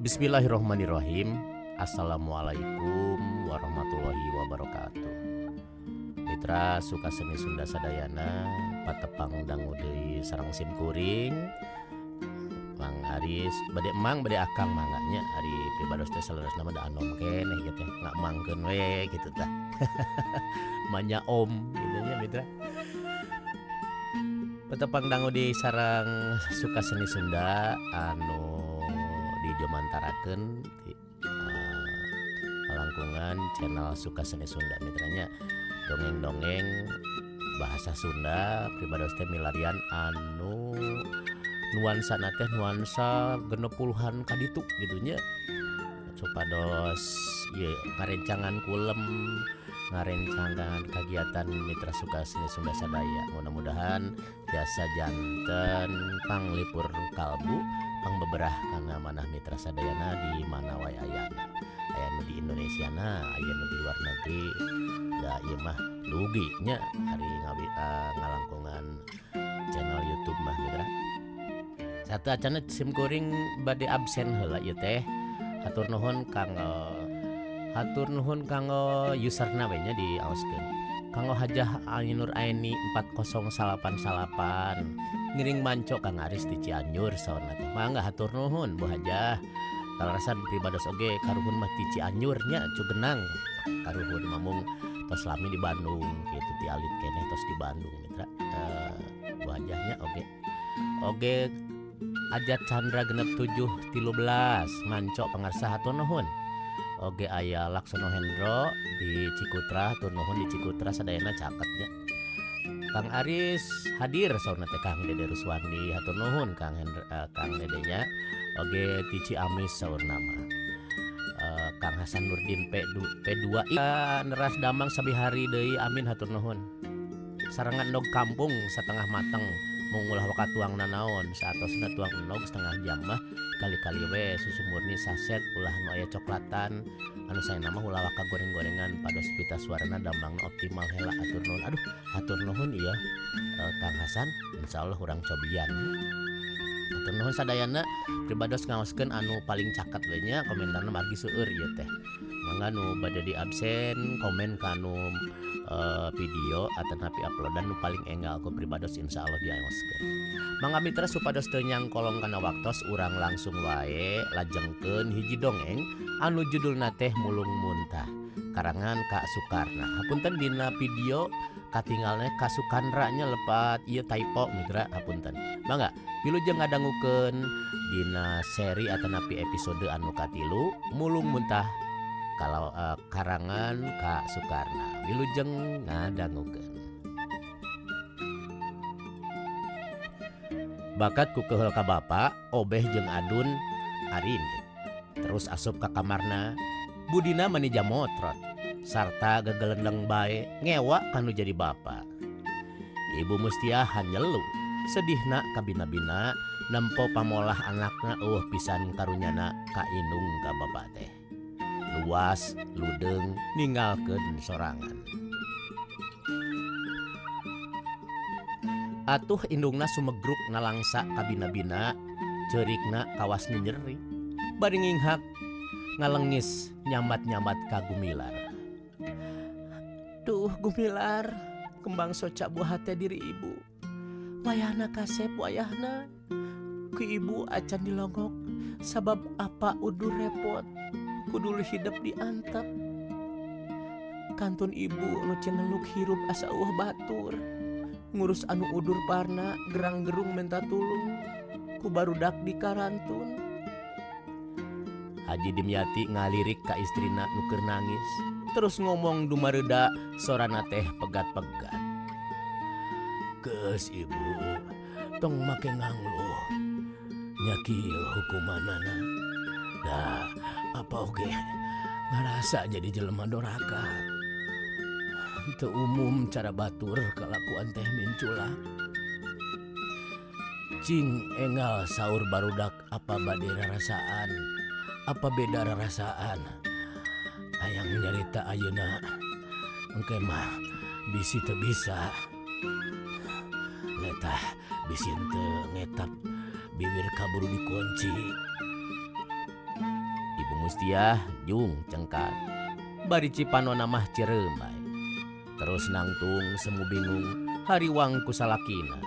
Bismillahirrahmanirrahim. Assalamualaikum warahmatullahi wabarakatuh. Mitra suka seni Sunda sadayana patepang dangu deui sareng sim kuring. Mang Aris bade emang bade akang manganya ari pribados teh saleureusna mah da anom keneh gitu ngak mangkeun we gitu tah. Manya om gitu nya mitra. Patepang dangu di sareng suka seni Sunda anu dijomantarakeun di langkungan channel suka seni Sunda mitranya dongeng-dongeng bahasa Sunda pribados teh milarian anu nuansa teh nuansa genep puluhan kaditu gitunya supados ye ngarencangan kulem ngarencangan kegiatan mitra suka seni Sunda sadaya mudah-mudahan jasa janten panglipur kalbu pangbeberah kana manah mitra sadayana di mana wae ayana aya nu di Indonesia na aya nu di luar negeri da ieu mah dugi nya ari ngalangkungan channel YouTube mah mitra satu acana sim kuring bade absen heula ieu teh hatur nuhun kanggo userna we nya di aoskeun kanggo Hajah Ainur Aini 40898 ngiring manco Kang Aris di Cianjur saurna teh mangga hatur nuhun Bu Hajah kalarasan pribados oge karuhun mah ti Cianjur nya cugenang karuhun mamung tos lami di Bandung kitu ti alit keneh tos di Bandung mitra Bu Hajahnya oge Ajat Chandra genep 713 manco pangarsa hatur nuhun oge aya Laksono Hendro di Cikutra hatur nuhun di Cikutra sadayana caketnya Kang Aris hadir saurna teh Kang Dede Ruswandi hatur nuhun Kang Dedenya oge ti Ciamis saurna mah Kang Hasan Nurdin P2 neras damang sabihari deui amin hatur nuhun sarengan endog kampung satengah mateng mengulah wakat tuang nanaon saatosna tuang enog setengah jam mah kali-kali we susu murni saset ulah nu aya coklatan anu saena mah ulah waka goreng-gorengan pados pita suarana dambangna optimal hela atur nuhun hatur nuhun ieu Kang Hasan insyaallah urang cobian hatur nuhun sadayana pribados ngaoskeun anu paling caket we nya komentarna margi seueur ieu teh mangga nu bade di absen komen ka anu video atau napi uploadan nu paling enggal ku pribados insyaallah diaoskeun mangga mitra supados teu nyang kolong kana waktos urang langsung wae lajengkeun hiji dongeng anu judulna teh Mulung Muntah karangan Kak Sukarna hapunten dina video katinggalna Kak Sukandra nya lepat ieu typo mitra hapunten mangga wilujeng ngadangukeun dina seri atau napi episode anu katilu Mulung Muntah kalau karangan Kak Sukarna wilujeng ngadangukeun bakat ku keheul ka bapa obeh jeung adun arin terus asup ka kamarna budina manija motrot sarta gegelendeng bae ngewa kanu jadi bapa Ibu Mustiah hanyelu sedihna kabina-bina nempo pamolah anakna pisan karunyana ka indung ka bapa teh luas ludeng ninggalkeun sorangan atuh indungna sumegruk nalangsa kabina-bina ceurikna kawas nyeri bari nginghak ngalengis nyambat-nyambat ka Gumilar duh Gumilar kembang soca buah hati diri ibu wayahna kasep wayahna ku ibu acan dilongok sabab apa udur repot kudu hidup diantep kantun ibu nu ceneluk hirup asa batur ngurus anu udur parna gerang-gerung minta tulung ku barudak di karantun Haji Dimyati ngalirik ka istrina nu keur nangis terus ngomong dumareuda sorana teh pegat-pegat geus ibu tong make ngangluh nya kieu hukumanana da apa oge ngarasa jadi jelema doraka teu umum cara batur kalakuan teh minculak cing enggal saur barudak apa bade rarasaan apa beda rarasaan hayang nyarita ayeuna engke mah bisi teu bisa letah bisi teu ngetap bibir kaburu dikunci Gustiah jung cengkat bari Cipanona mah cirembai terus nangtung semu bingung hariwang ku salakina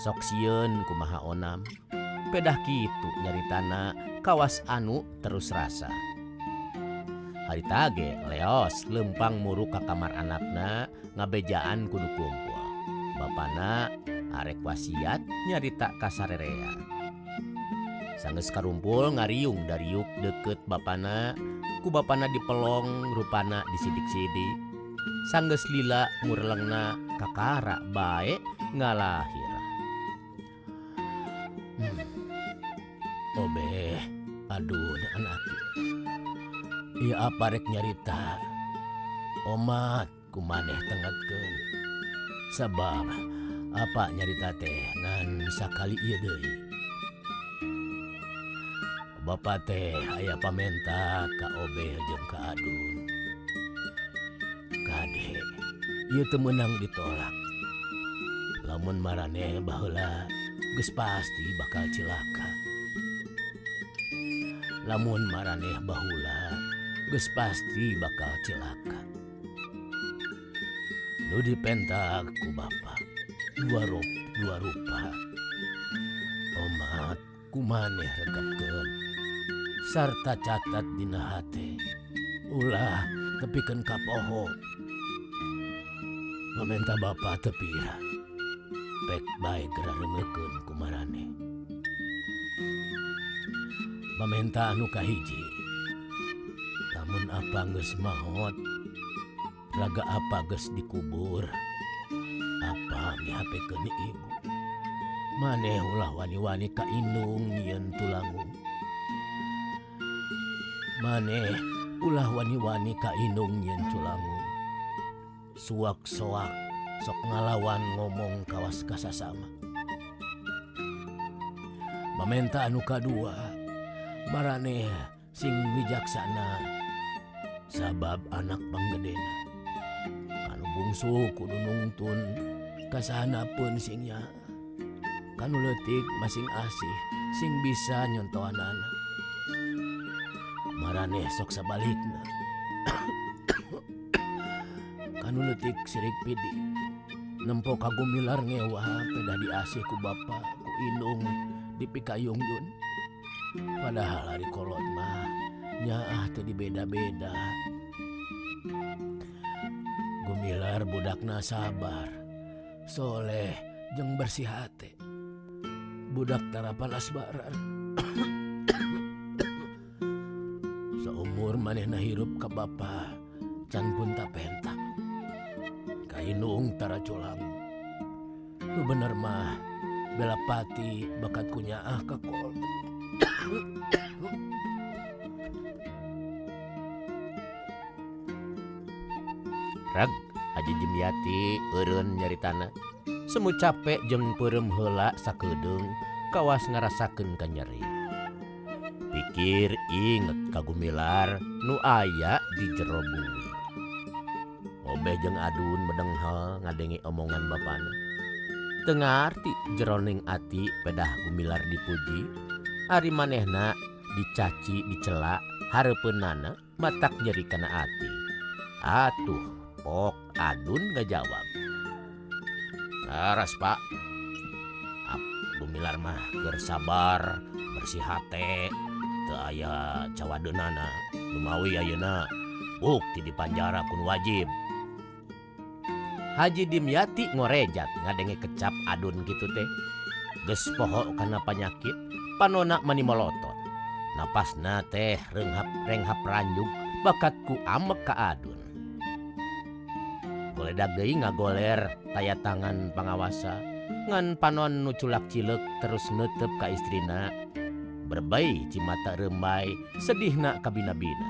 sok sieun kumaha onam pedah kitu nyaritana kawas anu terus rasa harita ge leos lempang muruk ka kamar anakna ngabejaan kudu kumpul bapana arek wasiat nyarita ka sarerea sanggeus karumpul ngariung dariuk deket bapana ku bapana dipelong rupana disidik-sidik sanggeus lila murelengna kakara bae ngalahir Obeh aduh anak ieu apa rek nyarita omat kumaneh tengetkeun sabab apa nyarita teh ngan sakali ieu deui Bapak teh aya pamenta ka Obeh jeung ka Adun kade ieu teu meunang ditolak lamun maraneh baheula geus pasti bakal cilaka lamun maraneh baheula geus pasti bakal cilaka nu dipentak ku bapa dua rupa omat kumaneh regepkeun sarta catat dina hate ulah tepikeun ka poho pamenta bapa tepira pek bae geura reungekeun ku maraneh pamenta anu kahiji lamun apa geus maot raga apa geus dikubur apa mihapekeun ibu maneh ulah wani-wani ka indung nyieun tulangung maneh ulah wani-wani ka indung nyieun tulangung suak-soak sok ngalawan ngomong kawas kasasama pamenta anu kadua maraneh sing wijaksana sabab anak panggedena kanu bungsu kudu nungtun kasanapeun sing nya kanu leutik masing asih sing bisa nyontohanana maraneh sok sabalikna kanu leutik sirik pidi nempo kagumilar ngewa pedah diasih ku bapa ku indung dipikayung yun padahal hari kolot mah nyaah teu dibeda-beda gumilar budakna sabar soleh jeung bersih hate budak tara palasbaran saumur manehna hirup ka bapa can pun tapentak kainung tara culang nu bener mah bela pati bakat kunyaah ka kolot Rag Haji Dimyati eureun nyaritana semu capek jeung peureum heula sakedeung kawas ngarasakeun ka nyeri pikir inget kagumilar nu aya di jero bumi Obeh jeung Adun medenghel ngadenge omongan bapana teu ngarti jeroning ati pedah gumilar dipuji ari manehna dicaci dicela hareupeunana matak nyeri kana ati atuh pok Adun ngajawab laras pak gumilar mah keur sabar bersih hate teu aya cawadeunana lumawi ayeuna bukti di panjara kun wajib Haji Dimyati ngorejat ngadenge kecap Adun kitu teh geus poho kana panyakit panona mani molotot napasna teh renghap ranjug bakat ku amek ka Adun goledag deui ngagoler taya tangan pangawasa ngan panon nu culak cileuk terus neuteup ka istrina berbay cimata rembay sedihna kabina-bina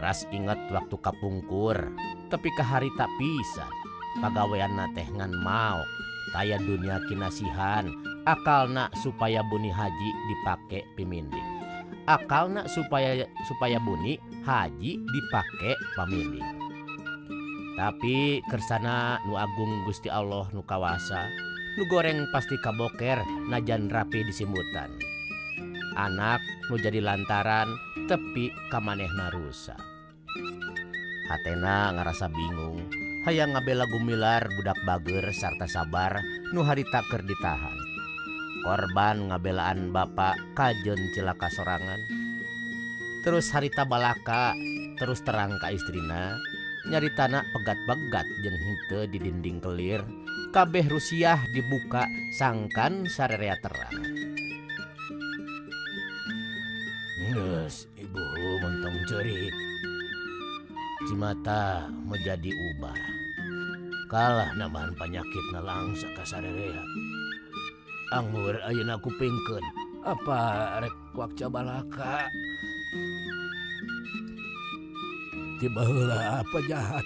ras inget waktu kapungkur tapi kaharita pisan pagaweanna teh ngan maok taya dunia kinasihan akalna supaya buni haji dipake piminding akalna supaya buni haji dipake paminding tapi kersana nu agung Gusti Allah nu kawasa nu goreng pasti kaboker najan rapi disimbutan anak nu jadi lantaran tepi ka manehna rusak. Hatena ngarasa bingung, hayang ngabela Gumilar budak bager sarta sabar nu harita keur ditahan. Korban ngabelaan bapak kajen cilaka sorangan. Terus harita balaka terus terang ka istrina, nyaritana pegat-pegat jeung henteu di dinding kelir, kabeh Rusiah dibuka sangkan sarerea terang. Geus ibu mentong cerik, cimata menjadi ubah, kalah nambahan penyakitna langsa ka sarerea. Anggur ayeuna kupingkeun, apa rek wakca balaka? Tiba heula apa jahat,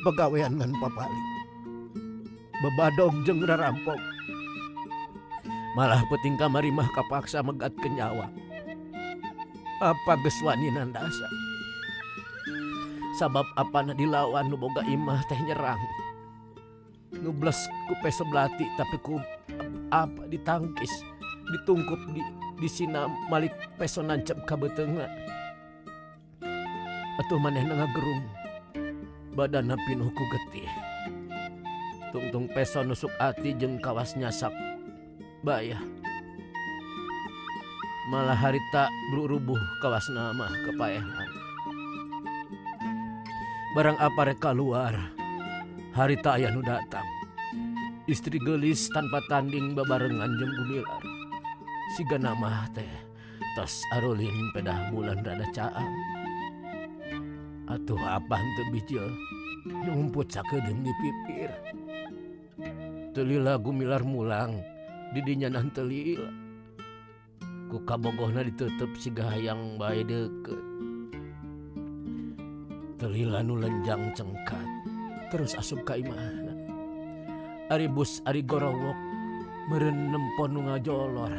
pagawean ngan papaling, bebadog jeung rarampok, malah peuting kamari mah kapaksa megat ke nyawa. Apa geus wani nandasa? Sabab apana dilawan nu boga imah teh nyerang. Nubles ku peso belati tapi ku apa ditangkis, ditungkup di sina malik peso nancep ka beuteungna. Atuh manehna ngagerung, badanna pinuh ku getih. Tungtung peso nusuk ati jeung kawas nyasak bayah. Malah harita rubuh kawasna mah kepaehan. Barang apa rek kaluar, harita aya nu datang. Istri gelis tanpa tanding babarengan jeung Gumilar. Sigana mah teh tos arulin pedah bulan rada caang. Atuh apa henteu bijil nyumput sakedeung di pipir. Teu lila Gumilar mulang di dinya nan teu lila. Ku kabogohna diteuteup siga hayang bae deukeut. Teu lila nu lenjang cengkat terus asup ka imahna. Ari bus ari gorowok meureun nempon nu ngajolor.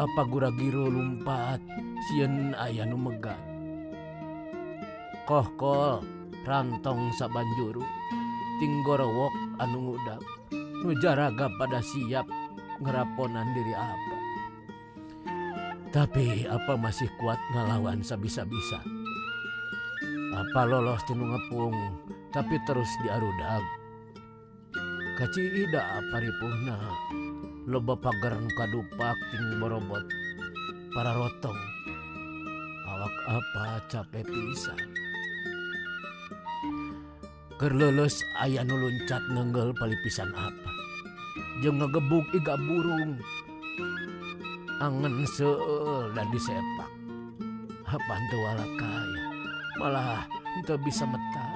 Apa gura-giro lumpat sieun aya nu megat. Kohkol rantong sabanjuru ting gorowok anu ngudak nu jaraga pada siap ngeraponan diri apa. Tapi apa masih kuat ngalawan sabisa-bisa. Apa lolos tinu ngepung tapi terus diarudag. Kacida paripuhna loba pagar nu kadupak ting borobot para rotong. Awak apa capek pisan. Keur leuleus aya nu luncat neunggel palipisan apa. Jeung ngagebug iga burung. Angen seueul dan disepak. Apa henteu walakaya, malah henteu bisa meta.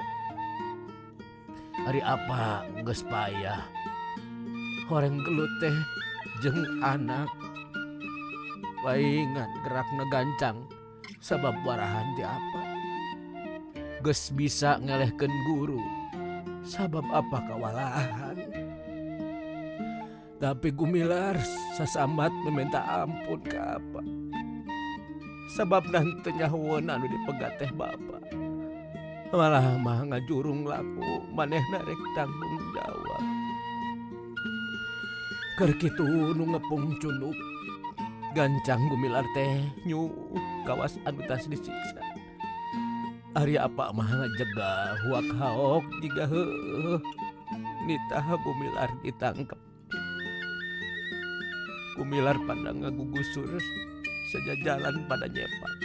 Ari apa geus payah. Horeng gelut teh jeung anak. Waingan gerakna gancang sabab warahan ti apa. Geus bisa ngelehkeun guru sabab apa kawalahan. Tapi Gumilar sasambat meminta ampun ka apa. Sabab nanti nyahueun anu dipegat teh bapa. Malah mah ngajurung laku manehna rek tanggung jawab. Keur kitu nu ngepung cunuk gancang Gumilar teh nyuh kawas anu tas disiksa. Ari apa mah ngajegah huak haok jiga heueuh nitah Gumilar ditangkep. Gumilar pandang ngagugusur sejajalan pada nyepak.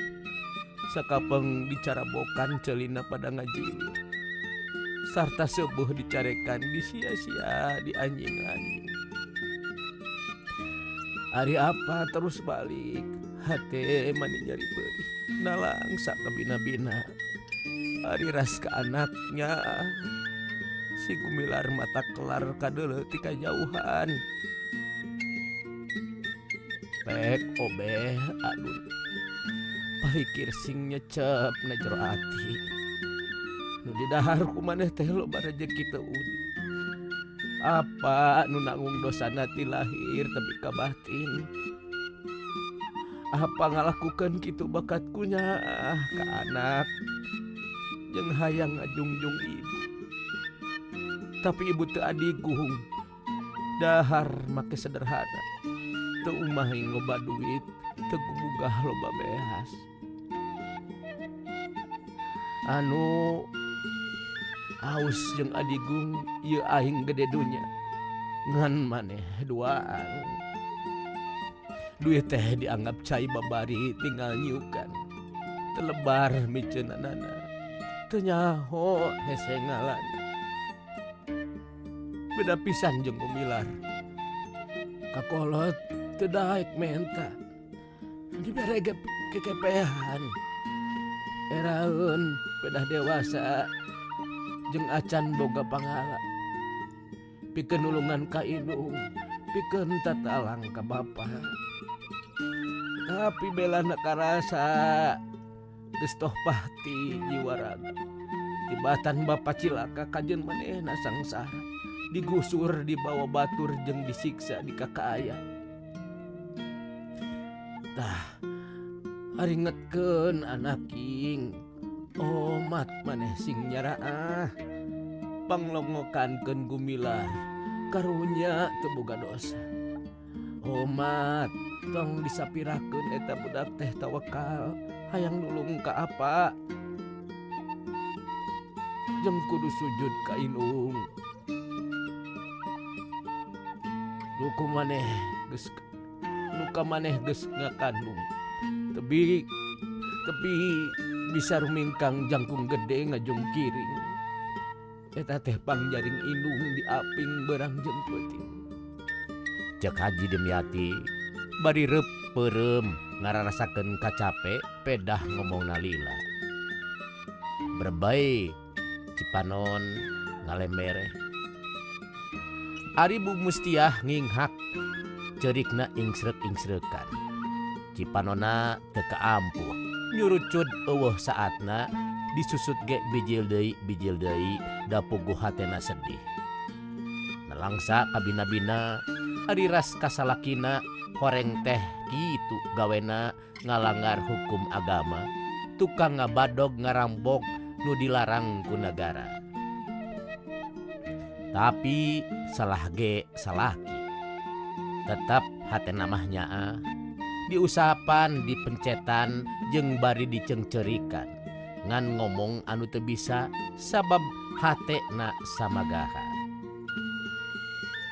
Sakapeng dicarabokan celina pada ngajili. Sarta sebuh dicarekan disia-sia di anjing-anjing. Ari apa terus balik hate mani nyari beurih nalangsa ka bina-bina. Ari ras ke anaknya si Gumilar mata kelar kadeuleu ti kajauhan. Pek obeh adun palikir sing nyecep na jero ati. Nu didahar ku maneh teh loba rejeki teu uni. Apa nu nanggung dosana ti lahir tapi ka batin. Apa ngalakukeun kitu bakatku nya ka anak jeung hayang ngajungjung ibu. Tapi ibu teu adigung. Dahar make sederhana. teu umahing loba duit, teu gumugah loba behas. Anu aus jeung adigung ieu aing gede dunya. Ngan maneh duaan. Duit teh dianggap cai babari tinggal nyiukan. Telebar miceunanana. Teu nyaho hese ngalana. Beda pisan jeung umilar. Kakolot teu daek menta. Dibere kekepehan. Eraeun pedah dewasa jeung acan boga pangala. Pikeun nulungan ka indung, pikeun tatalang ka bapa. Tapi belana karasa geus toh pahti jiwa raga. Tibatan bapa cilaka kajeun manehna sangsara. Digusur, dibawa batur jeung disiksa di kakaaya. Tah, haringetkeun anaking, omat maneh sing nyaraah. Panglongokankeun gumilar, karunya teu boga dosa. Omat, tong disapirakeun eta budak teh tawakal, hayang nulung ka apa. Jeung kudu sujud ka indung. Luka maneh geus ngakandung. Tapi bisa rumingkang jangkung gede ngajung kiring. Eta teh pangjaring indung di aping berang jeung peuting. Cek Haji Demyati bari reup peureum ngararasakeun kacape pedah ngomongna lila. Berbay Cipanon ngalemere. Ari Bu Mustiah nginghak ceurikna ingsrek-ingsrekan. Cipanonna teu kaampuh nyurucud eueuh saatna disusut ge bijil deui da puguh hatena sedih. Nalangsa kabina-bina ari ras kasalakina horeng teh kitu gawena ngalanggar hukum agama, tukang ngabadog ngarambok nu dilarang ku negara. Tapi salah ge salaki. Tetap hatena mah nyaah. Diusapan, dipencetan, jeung bari dicengcerikan. Ngan ngomong anu teu bisa sabab hatena samagaha.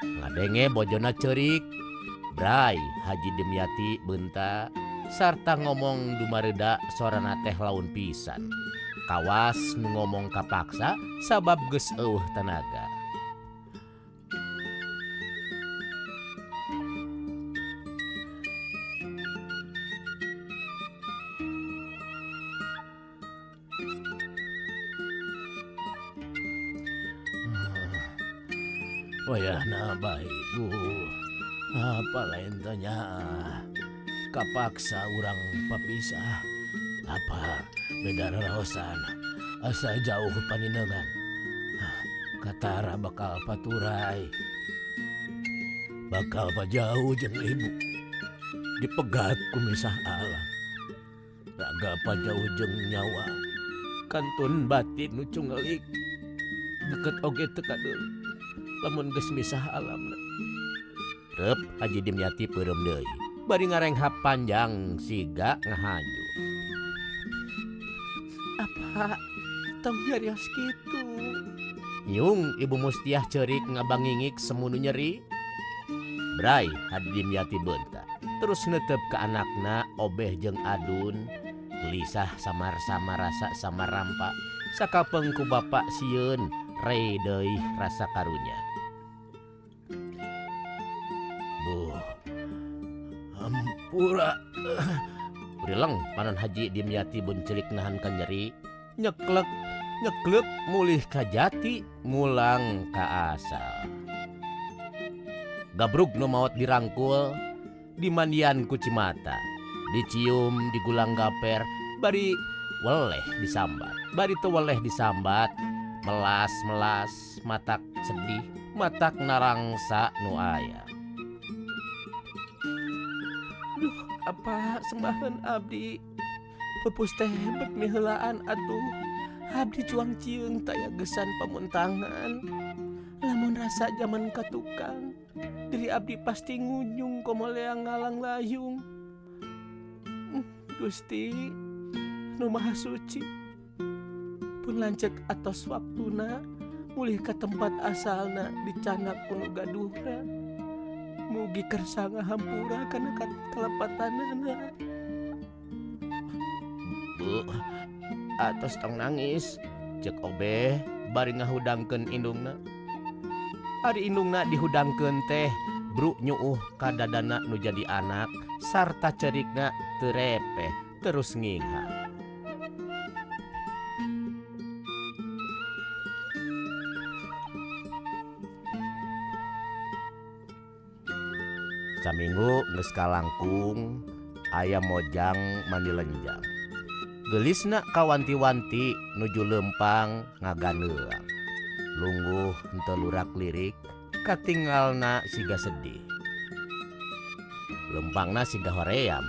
Ngadenge bojona ceurik, Bray Haji Demyati beunta sarta ngomong dumareuda sorana teh laun pisan. Kawas nu ngomong kapaksa sabab geus eueuh tenaga. Wayahna baik Bu, apa lain tanya kapaksa urang papisah, apa beda raraosan asa jauh panineugan, katara bakal paturai, bakal pajauh jeung ibu, dipegat ku misah alam, raga pajauh jeung nyawa, kantun batin nu cungelik, deket oge teu kadeul. Lamun geus misah alamna. Reup Haji Demyati peureum deui. Bari ngarenghap panjang siga ngahanju. Apa tong nyarios kitu? Nyung Ibu Mustiah ceurik ngabangingik semu nu nyeri. Bray Haji Demyati beunta. Terus neuteup ka anakna Obeh jeung Adun. Gelisah samar-samar rasa samarampa. Sakapeung ku bapa sieun rei deui rasa karunya. Hampura Urileng panon Haji Demyati buncelik nahankan nyeri. Nyeklek mulih ka jati mulang ka asal. Gabrug nu maot dirangkul dimandian ku Cimata, dicium digulang gaper bari weleh disambat. Bari teu weleh disambat melas matak sedih matak narangsa nu aya. Apa sembahan abdi pupus teh bek miheulaan atuh abdi cuang cieung taya gesan pamuntangan Lamun rasa zaman ka tukang, diri abdi pasti ngunyung komoleang ngalang layung. Gusti nu maha suci, pun lanceuk atos waktuna mulih ka tempat asalna dicanak kuno gaduhna. Mugi kersa ngahampura kana kalepatanana. Bu, atos tong nangis, cek obeh bari ngahudangkeun indungna. Ari indungna dihudangkeun teh bruk nyuuh ka dadana nu jadi anak sarta cerikna teu repeh terus ngingha. Saminggu geus kalangkung aya mojang mandi lenjang. Gelisna kawanti-wanti nuju lempang ngaganeung. Lungguh henteu lurak lirik katinggalna siga sedih. Lempangna siga hoream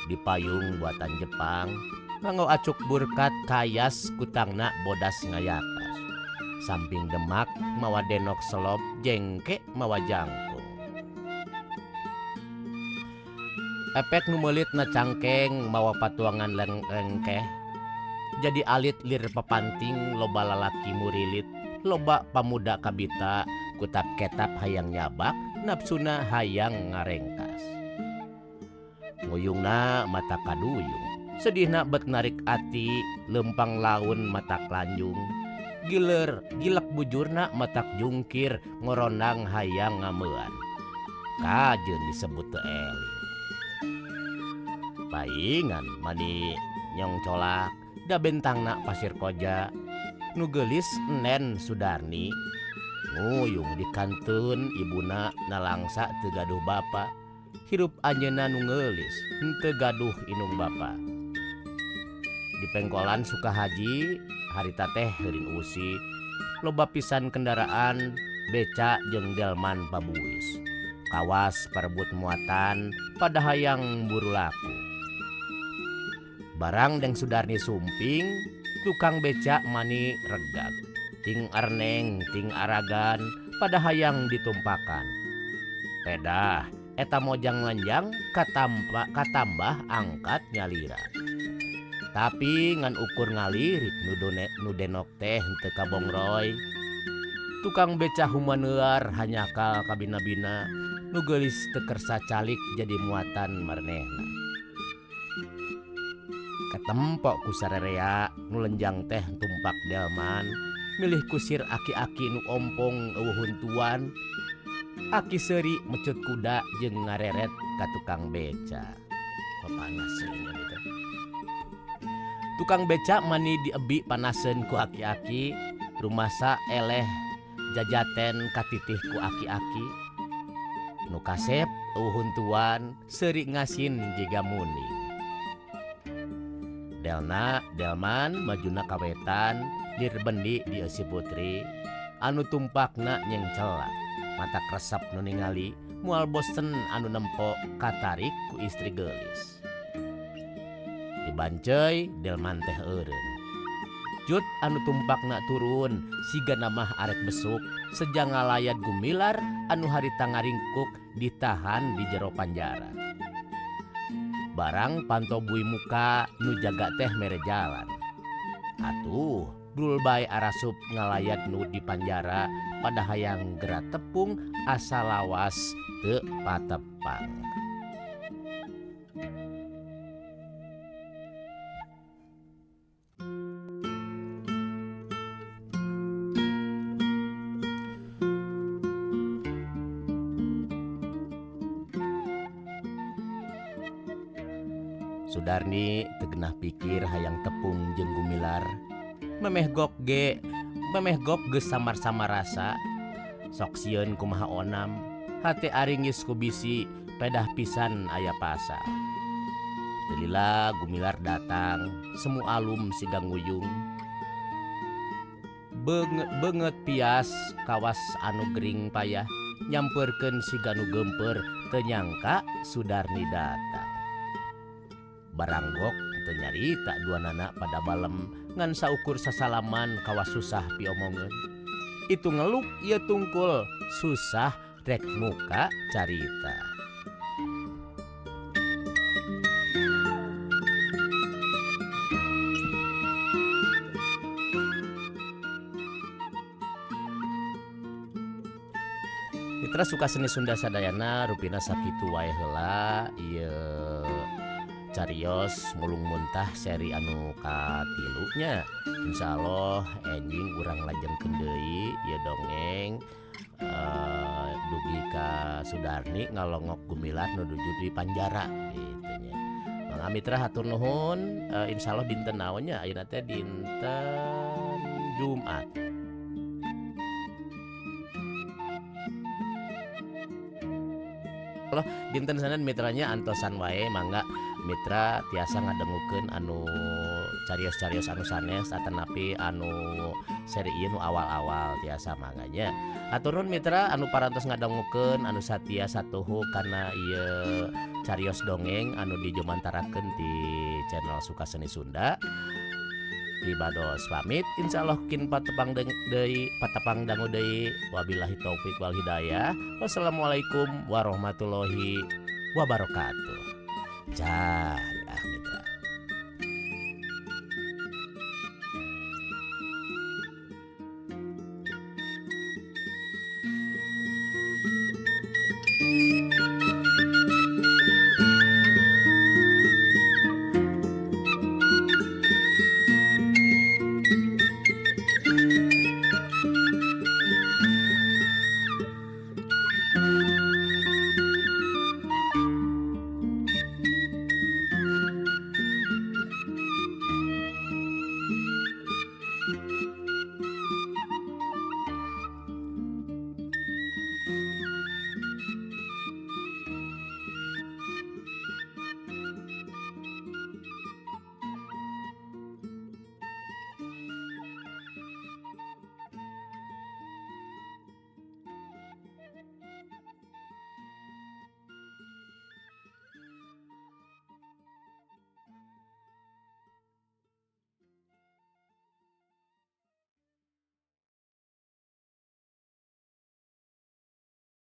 dipayung buatan Jepang nganggo acuk burkat kayas kutangna bodas ngayakas. Samping demak mawa denok selop jengke mawa jangkung. Epek nu meulitna cangkeng mawa patuangan lengkeh. Jadi alit lir papanting loba lalaki murilit, loba pamuda kabita kutap ketap hayang nyabak, nafsuna hayang ngarengkas. Nguyungna mata kaduyung, sedihna bet narik ati, lempang laun mata lanjung. Giler gilak bujurna matak jungkir, ngoronang hayang ngamean. Kajeun disebut teu eling. Paingan mani nyong colak da bentangna pasir koja. Nu geulis Nen Sudarni nguyung di kantun ibuna nalangsa teu gaduh bapa. Hirup anjeunna nu ngeulis henteu gaduh inung bapa. Di pengkolan Sukahaji harita teh heuring usi, loba pisan kendaraan beca jeung delman pabuis. Kawas parebut muatan pada hayang buru laku. Barang Deng Sudarni sumping, tukang beca mani regag. Ting arneng, ting aragan, pada hayang ditumpakan. Pedah, eta mojang lenjang katambah angkat nyalira. Tapi ngan ukur ngalirik nu denok teh henteu kabongroy. Tukang beca humaneuar hanyakal kabina-bina, nu geulis teu kersa calik jadi muatan marenehna. Ketempok ku sarerea nu lenjang teh tumpak delman, milih kusir aki-aki nu ompong eueuhun tuan. Aki seuri mecut kuda jeung ngareret ka tukang beca. Papanas nya ditu. Tukang beca mani diebi panaseun ku aki-aki, rumasa eleh jajaten katitih ku aki-aki. Nu kasep eueuhun tuan seuri ngasin jiga muning. Delman majuna kawetan dirbendi di si putri anu tumpakna nyeng celak mata kresep nu ningali mual bosen anu nempo katarik ku istri geulis. Dibanceuy Delman teh eureun. Jut anu tumpakna turun siga namah arek besuk sejang ngalayat gumilar anu harita ngaringkuk ditahan di jero panjara. Barang panto bui muka nu jaga teh mere jalan. Atuh dul bae arasup ngalayat nu di panjara pada hayang gerak tepung asa lawas teu patepang. Sudarni tegenah pikir hayang tepung jeung gumilar. Memeh gop geus samar-samar rasa. Sok sieun kumaha onam, hate aringis ku bisi pedah pisan aya pasar. Teu lila gumilar datang, semu alum siga nguyung. Beungeut pias kawas anu gering payah, nyampeurkeun siga nu gempeur teu nyangka Sudarni datang. Baranggok teu nyarita duanana pada balem ngan saukur sasalaman kawas susah piomongeun. itu ngeluk ieu tungkul susah rek muka carita. Mitra suka seni Sunda sadayana rupina sakitu wae heula ieu carios mulung muntah seri anu katilunya. Insyaallah enjing urang lajengkeun deui ieu dongeng dugi ka Sudarni ngalongok gumilar nuju di Panjara gitu nya. Mangga mitra hatur nuhun, insyaallah dinten naon nya ayeuna teh dinten Jumat. Allah dinten sanan mitranya antosan wae mangga mitra tiasa ngadengukeun anu carios-carios anu sanes atanapi anu seri ieu nu awal-awal tiasa manganya. Hatur nuhun mitra anu parantos ngadengukeun anu satia satuhu kana ieu carios dongeng anu dijumantarakeun di channel Suka Seni Sunda. Pribados pamit insyaallah kin patepang dangu deui wabillahi taufik wal hidayah. Wassalamualaikum warahmatullahi wabarakatuh. Jan